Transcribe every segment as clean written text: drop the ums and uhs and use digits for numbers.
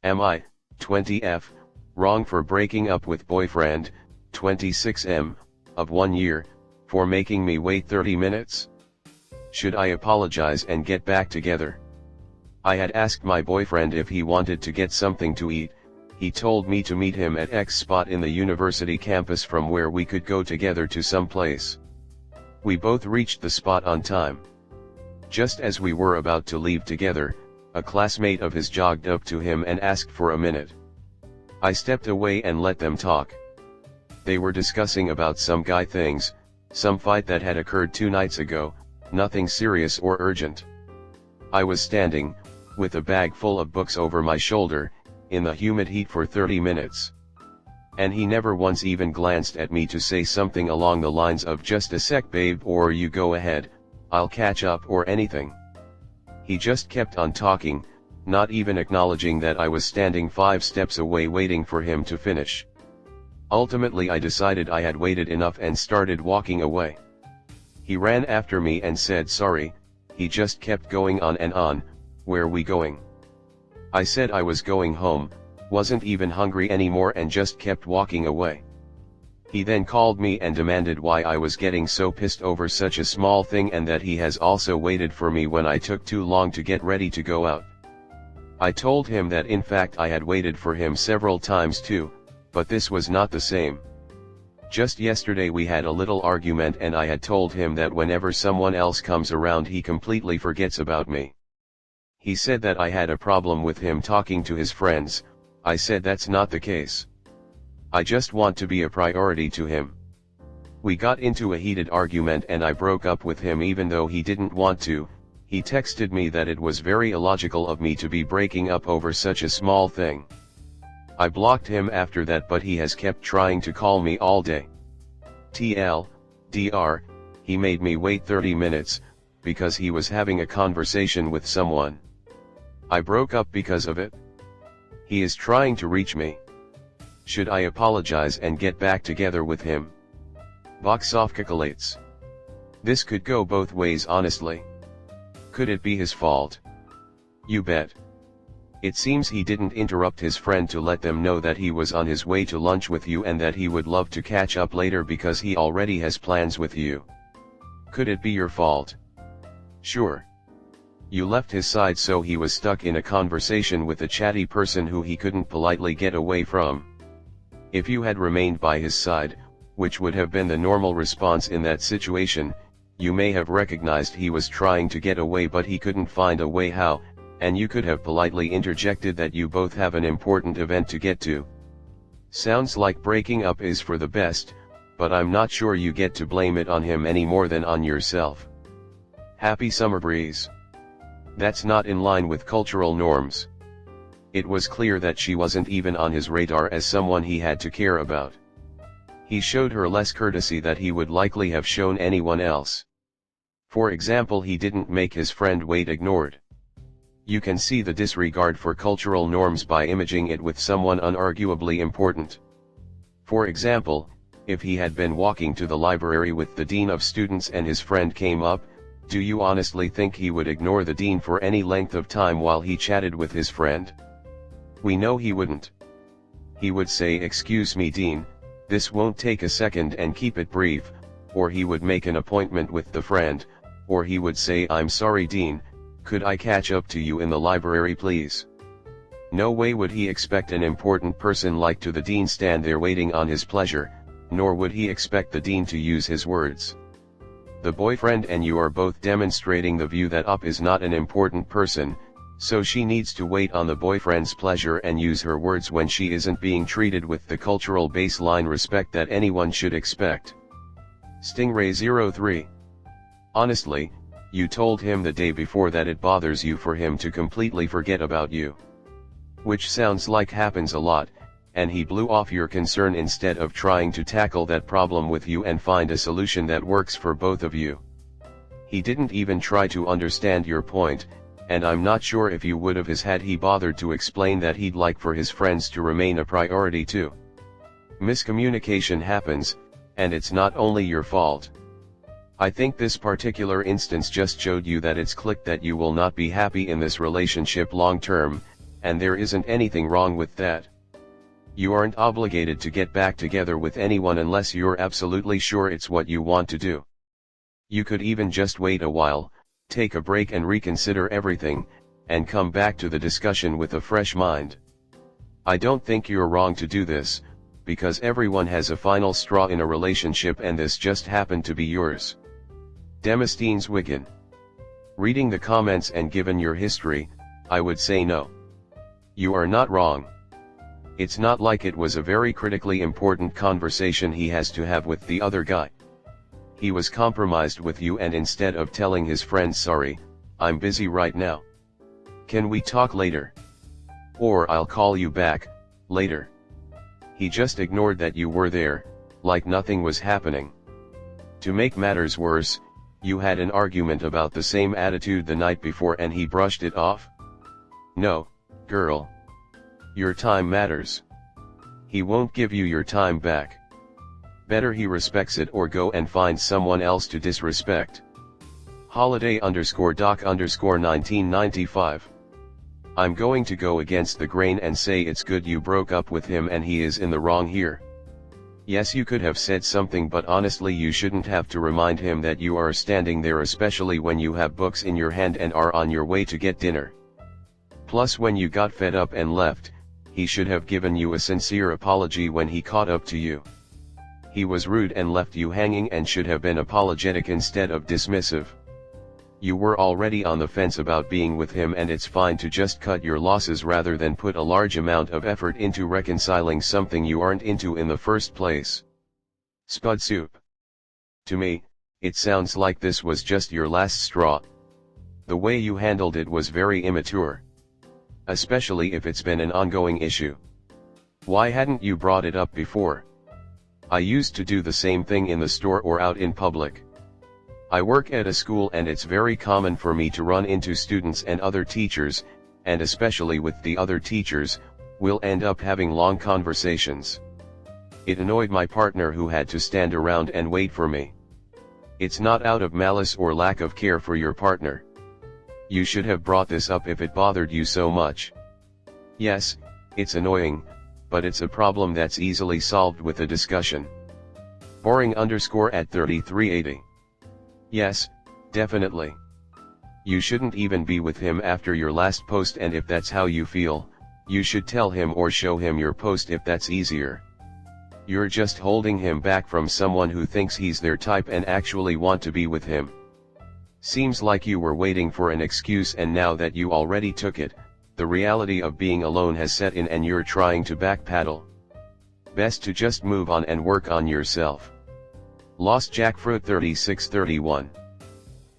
Am I, 20F, wrong for breaking up with boyfriend, 26M, of 1 year, for making me wait 30 minutes? Should I apologize and get back together? I had asked my boyfriend if he wanted to get something to eat. He told me to meet him at X spot in the university campus from where we could go together to some place. We both reached the spot on time. Just as we were about to leave together, a classmate of his jogged up to him and asked for a minute. I stepped away and let them talk. They were discussing about some guy things, some fight that had occurred 2 nights ago, nothing serious or urgent. I was standing, with a bag full of books over my shoulder, in the humid heat for 30 minutes. And he never once even glanced at me to say something along the lines of just a sec babe or you go ahead, I'll catch up or anything. He just kept on talking, not even acknowledging that I was standing 5 steps away waiting for him to finish. Ultimately I decided I had waited enough and started walking away. He ran after me and said sorry. He just kept going on and on. Where we going? I said I was going home, wasn't even hungry anymore and just kept walking away. He then called me and demanded why I was getting so pissed over such a small thing and that he has also waited for me when I took too long to get ready to go out. I told him that in fact I had waited for him several times too, but this was not the same. Just yesterday we had a little argument and I had told him that whenever someone else comes around he completely forgets about me. He said that I had a problem with him talking to his friends. I said that's not the case. I just want to be a priority to him. We got into a heated argument and I broke up with him even though he didn't want to. He texted me that it was very illogical of me to be breaking up over such a small thing. I blocked him after that but he has kept trying to call me all day. TLDR, he made me wait 30 minutes, because he was having a conversation with someone. I broke up because of it. He is trying to reach me. Should I apologize and get back together with him? Voxofcalates. This could go both ways honestly. Could it be his fault? You bet. It seems he didn't interrupt his friend to let them know that he was on his way to lunch with you and that he would love to catch up later because he already has plans with you. Could it be your fault? Sure. You left his side so he was stuck in a conversation with a chatty person who he couldn't politely get away from. If you had remained by his side, which would have been the normal response in that situation, you may have recognized he was trying to get away but he couldn't find a way how, and you could have politely interjected that you both have an important event to get to. Sounds like breaking up is for the best, but I'm not sure you get to blame it on him any more than on yourself. Happy summer breeze. That's not in line with cultural norms. It was clear that she wasn't even on his radar as someone he had to care about. He showed her less courtesy that he would likely have shown anyone else. For example, he didn't make his friend wait ignored. You can see the disregard for cultural norms by imaging it with someone unarguably important. For example, if he had been walking to the library with the dean of students and his friend came up, do you honestly think he would ignore the dean for any length of time while he chatted with his friend? We know he wouldn't. He would say, "Excuse me, dean, this won't take a second," and keep it brief, or he would make an appointment with the friend, or he would say, "I'm sorry, dean, could I catch up to you in the library please?" No way would he expect an important person like to the dean stand there waiting on his pleasure, nor would he expect the dean to use his words. The boyfriend and you are both demonstrating the view that Up is not an important person, so she needs to wait on the boyfriend's pleasure and use her words when she isn't being treated with the cultural baseline respect that anyone should expect. Stingray 03. Honestly, you told him the day before that it bothers you for him to completely forget about you. Which sounds like happens a lot, and he blew off your concern instead of trying to tackle that problem with you and find a solution that works for both of you. He didn't even try to understand your point, and I'm not sure if you would have had he bothered to explain that he'd like for his friends to remain a priority too. Miscommunication happens, and it's not only your fault. I think this particular instance just showed you that it's clicked that you will not be happy in this relationship long term, and there isn't anything wrong with that. You aren't obligated to get back together with anyone unless you're absolutely sure it's what you want to do. You could even just wait a while, take a break and reconsider everything, and come back to the discussion with a fresh mind. I don't think you're wrong to do this, because everyone has a final straw in a relationship and this just happened to be yours. Demosthenes Wigan. Reading the comments and given your history, I would say no. You are not wrong. It's not like it was a very critically important conversation he has to have with the other guy. He was compromised with you, and instead of telling his friends sorry, I'm busy right now. Can we talk later? Or I'll call you back, later. He just ignored that you were there, like nothing was happening. To make matters worse, you had an argument about the same attitude the night before and he brushed it off? No, girl. Your time matters. He won't give you your time back. Better he respects it or go and find someone else to disrespect. Holiday_doc_1995. I'm going to go against the grain and say it's good you broke up with him and he is in the wrong here. Yes, you could have said something, but honestly you shouldn't have to remind him that you are standing there, especially when you have books in your hand and are on your way to get dinner. Plus, when you got fed up and left, he should have given you a sincere apology when he caught up to you. He was rude and left you hanging and should have been apologetic instead of dismissive. You were already on the fence about being with him, and it's fine to just cut your losses rather than put a large amount of effort into reconciling something you aren't into in the first place. Spud Soup. To me, it sounds like this was just your last straw. The way you handled it was very immature. Especially if it's been an ongoing issue. Why hadn't you brought it up before? I used to do the same thing in the store or out in public. I work at a school and it's very common for me to run into students and other teachers, and especially with the other teachers, we'll end up having long conversations. It annoyed my partner who had to stand around and wait for me. It's not out of malice or lack of care for your partner. You should have brought this up if it bothered you so much. Yes, it's annoying, but it's a problem that's easily solved with a discussion. Boring_@3380. Yes, definitely. You shouldn't even be with him after your last post, and if that's how you feel, you should tell him or show him your post if that's easier. You're just holding him back from someone who thinks he's their type and actually want to be with him. Seems like you were waiting for an excuse, and now that you already took it, the reality of being alone has set in and you're trying to backpedal. Best to just move on and work on yourself. Lost Jackfruit 3631.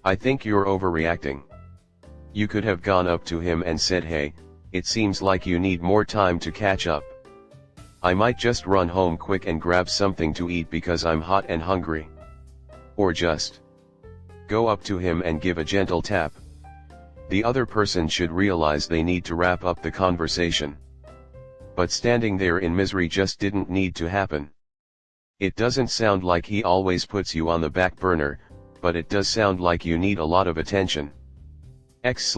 I think you're overreacting. You could have gone up to him and said, hey, it seems like you need more time to catch up. I might just run home quick and grab something to eat because I'm hot and hungry. Or just go up to him and give a gentle tap. The other person should realize they need to wrap up the conversation. But standing there in misery just didn't need to happen. It doesn't sound like he always puts you on the back burner, but it does sound like you need a lot of attention. X.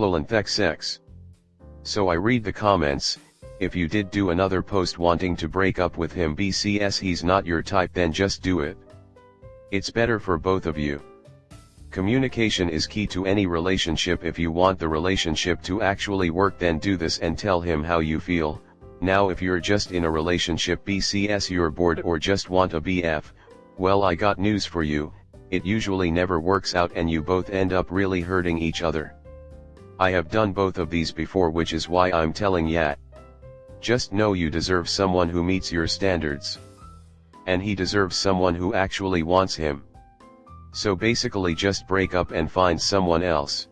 So I read the comments. If you did do another post wanting to break up with him BCS he's not your type, then just do it. It's better for both of you. Communication is key to any relationship. If you want the relationship to actually work, then do this and tell him how you feel. Now if you're just in a relationship BCS, you're bored or just want a BF, well, I got news for you, it usually never works out and you both end up really hurting each other. I have done both of these before, which is why I'm telling ya. Just know you deserve someone who meets your standards. And he deserves someone who actually wants him. So basically just break up and find someone else.